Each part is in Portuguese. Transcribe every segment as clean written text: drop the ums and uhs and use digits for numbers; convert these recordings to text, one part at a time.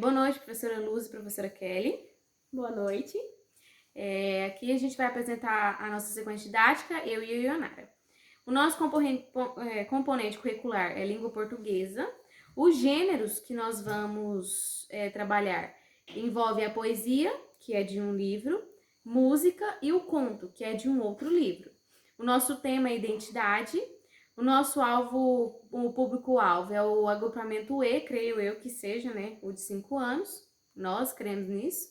Boa noite, professora Luz e professora Kelly. Boa noite. Aqui a gente vai apresentar a nossa sequência didática, eu e a Ionara. O nosso componente curricular é língua portuguesa. Os gêneros que nós vamos trabalhar envolve a poesia, que é de um livro, música e o conto, que é de um outro livro. O nosso tema é identidade. O nosso alvo, o público-alvo é o agrupamento E, creio eu que seja, né? O de 5 anos. Nós cremos nisso.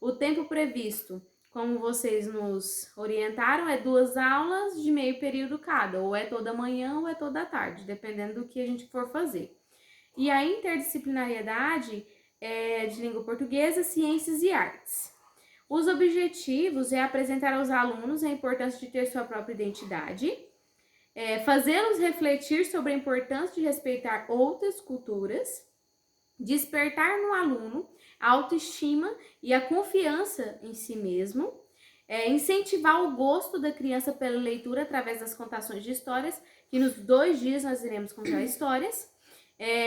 O tempo previsto, como vocês nos orientaram, é 2 aulas de meio período cada, ou é toda manhã ou é toda tarde, dependendo do que a gente for fazer. E a interdisciplinariedade é de língua portuguesa, ciências e artes. Os objetivos é apresentar aos alunos a importância de ter sua própria identidade, fazê-los refletir sobre a importância de respeitar outras culturas, despertar no aluno a autoestima e a confiança em si mesmo, incentivar o gosto da criança pela leitura através das contações de histórias, que nos 2 dias nós iremos contar histórias,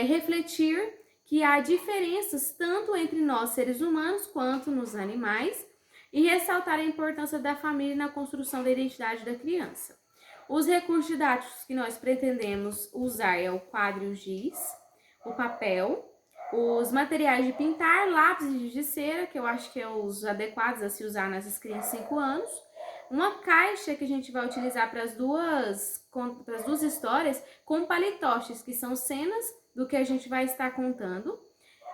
refletir que há diferenças tanto entre nós seres humanos quanto nos animais e ressaltar a importância da família na construção da identidade da criança. Os recursos didáticos que nós pretendemos usar é o quadro e o giz, o papel, os materiais de pintar, lápis de cera, que eu acho que é os adequados a se usar nessas crianças de 5 anos, uma caixa que a gente vai utilizar para as duas histórias, com palitoches, que são cenas do que a gente vai estar contando,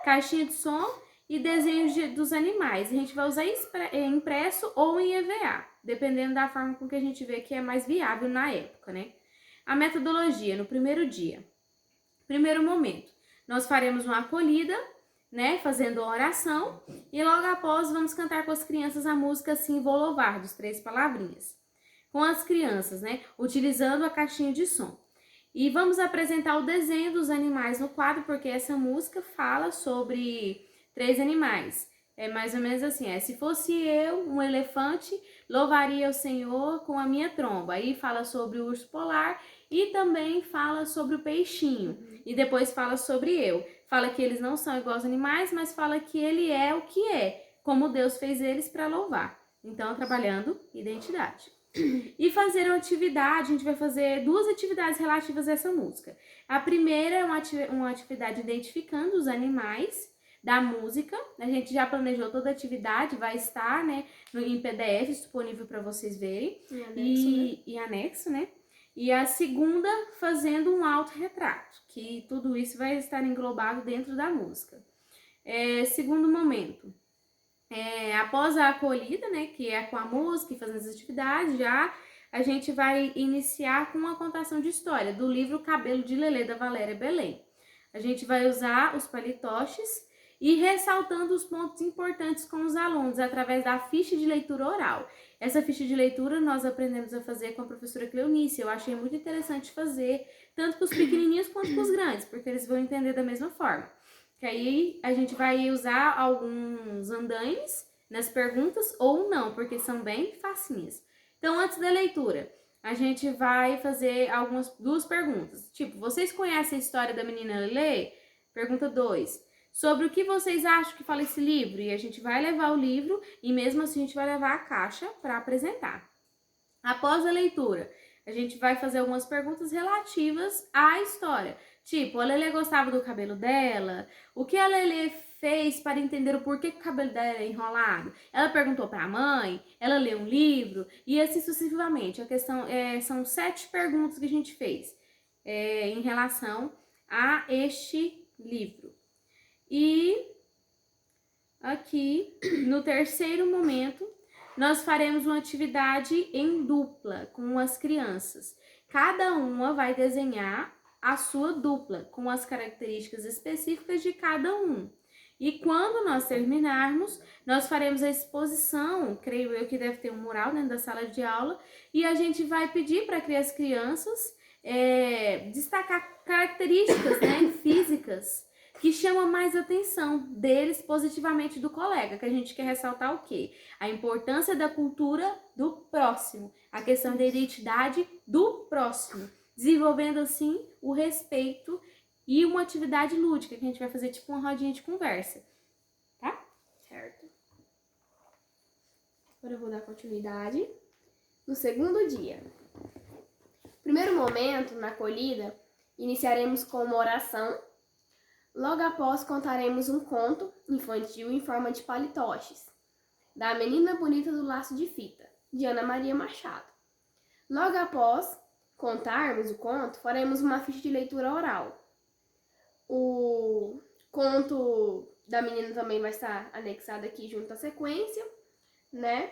caixinha de som e desenhos dos animais. A gente vai usar impresso ou em EVA, dependendo da forma com que a gente vê que é mais viável na época, né? A metodologia, no primeiro dia. Primeiro momento, nós faremos uma acolhida, né, fazendo uma oração, e logo após vamos cantar com as crianças a música Sim Vou Louvar, dos 3 palavrinhas. Com as crianças, né, utilizando a caixinha de som. E vamos apresentar o desenho dos animais no quadro, porque essa música fala sobre 3 animais. É mais ou menos assim, se fosse eu, um elefante, louvaria o Senhor com a minha tromba. Aí fala sobre o urso polar e também fala sobre o peixinho. E depois fala sobre eu. Fala que eles não são iguais aos animais, mas fala que ele é o que é, como Deus fez eles para louvar. Então, trabalhando identidade. E fazer uma atividade, a gente vai fazer 2 atividades relativas a essa música. A primeira é uma atividade identificando os animais da música. A gente já planejou toda a atividade, vai estar, né, em PDF disponível para vocês verem. E anexo, né? E a segunda, fazendo um autorretrato, que tudo isso vai estar englobado dentro da música. Segundo momento, após a acolhida, né, que é com a música e fazendo as atividades, já a gente vai iniciar com uma contação de história do livro Cabelo de Lelê, da Valéria Belém. A gente vai usar os palitoches e ressaltando os pontos importantes com os alunos através da ficha de leitura oral. Essa ficha de leitura nós aprendemos a fazer com a professora Cleonice. Eu achei muito interessante fazer, tanto com os pequenininhos quanto com os grandes, porque eles vão entender da mesma forma. Que aí a gente vai usar alguns andaimes nas perguntas ou não, porque são bem facinhas. Então, antes da leitura, a gente vai fazer 2 perguntas. Tipo, vocês conhecem a história da menina Lelê? Pergunta 2. Sobre o que vocês acham que fala esse livro? E a gente vai levar o livro e mesmo assim a gente vai levar a caixa para apresentar. Após a leitura, a gente vai fazer algumas perguntas relativas à história. Tipo, a Lelê gostava do cabelo dela? O que a Lelê fez para entender o porquê que o cabelo dela é enrolado? Ela perguntou para a mãe? Ela leu um livro? E assim sucessivamente. A questão são 7 perguntas que a gente fez em relação a este livro. E aqui, no terceiro momento, nós faremos uma atividade em dupla com as crianças. Cada uma vai desenhar a sua dupla, com as características específicas de cada um. E quando nós terminarmos, nós faremos a exposição, creio eu que deve ter um mural dentro da sala de aula, e a gente vai pedir para que as crianças destacar características, né, físicas que chamam mais atenção deles positivamente do colega, que a gente quer ressaltar o quê? A importância da cultura do próximo, a questão da identidade do próximo, desenvolvendo assim o respeito e uma atividade lúdica, que a gente vai fazer tipo uma rodinha de conversa, tá? Certo. Agora eu vou dar continuidade. No segundo dia. Primeiro momento, na acolhida, iniciaremos com uma oração. Logo após, contaremos um conto infantil em forma de palitoches, da Menina Bonita do Laço de Fita, de Ana Maria Machado. Logo após contarmos o conto, faremos uma ficha de leitura oral. O conto da menina também vai estar anexado aqui junto à sequência, né?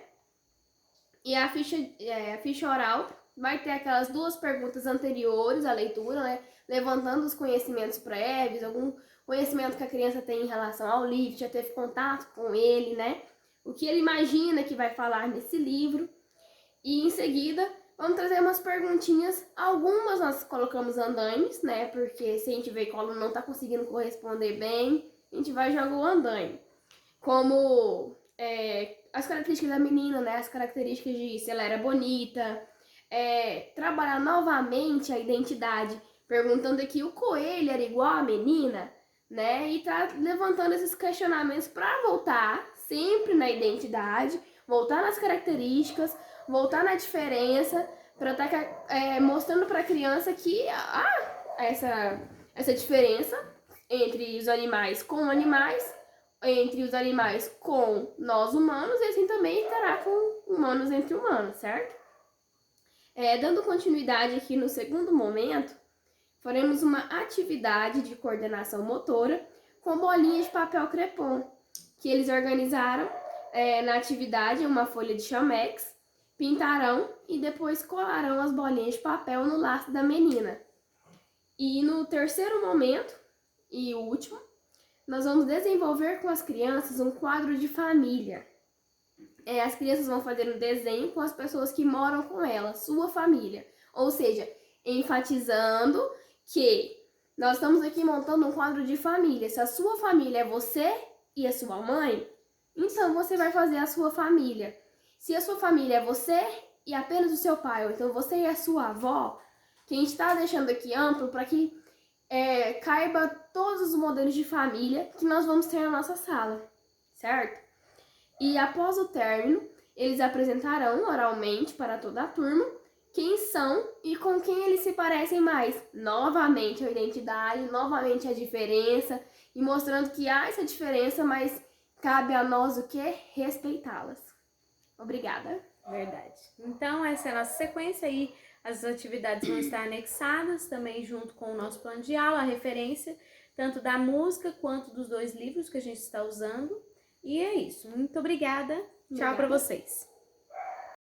E a ficha oral vai ter aquelas duas perguntas anteriores à leitura, né? Levantando os conhecimentos prévios, algum conhecimento que a criança tem em relação ao livro, já teve contato com ele, né? O que ele imagina que vai falar nesse livro. E em seguida, vamos trazer umas perguntinhas. Algumas nós colocamos andaimes, né? Porque se a gente vê que o aluno não está conseguindo corresponder bem, a gente vai jogar o andaime. Como as características da menina, né? As características de se ela era bonita. Trabalhar novamente a identidade, perguntando aqui o coelho era igual à menina, né? E tá levantando esses questionamentos para voltar sempre na identidade, voltar nas características, voltar na diferença, para estar mostrando para a criança que essa diferença entre os animais com animais, entre os animais com nós humanos, e assim também estará com humanos entre humanos, certo? Dando continuidade aqui no segundo momento, faremos uma atividade de coordenação motora com bolinhas de papel crepom, que eles organizaram na atividade uma folha de chamex, pintarão e depois colarão as bolinhas de papel no laço da menina. E no terceiro momento, e último, nós vamos desenvolver com as crianças um quadro de família. As crianças vão fazer um desenho com as pessoas que moram com elas, sua família. Ou seja, enfatizando que nós estamos aqui montando um quadro de família. Se a sua família é você e a sua mãe, então você vai fazer a sua família. Se a sua família é você e apenas o seu pai, ou então você e a sua avó, que a gente está deixando aqui amplo para que caiba todos os modelos de família que nós vamos ter na nossa sala, certo? E após o término, eles apresentarão oralmente para toda a turma quem são e com quem eles se parecem mais. Novamente a identidade, novamente a diferença, e mostrando que há essa diferença, mas cabe a nós o quê? Respeitá-las. Obrigada. Verdade. Então, essa é a nossa sequência aí. As atividades vão estar anexadas também junto com o nosso plano de aula, a referência tanto da música quanto dos 2 livros que a gente está usando. E é isso. Muito obrigada. Tchau para vocês.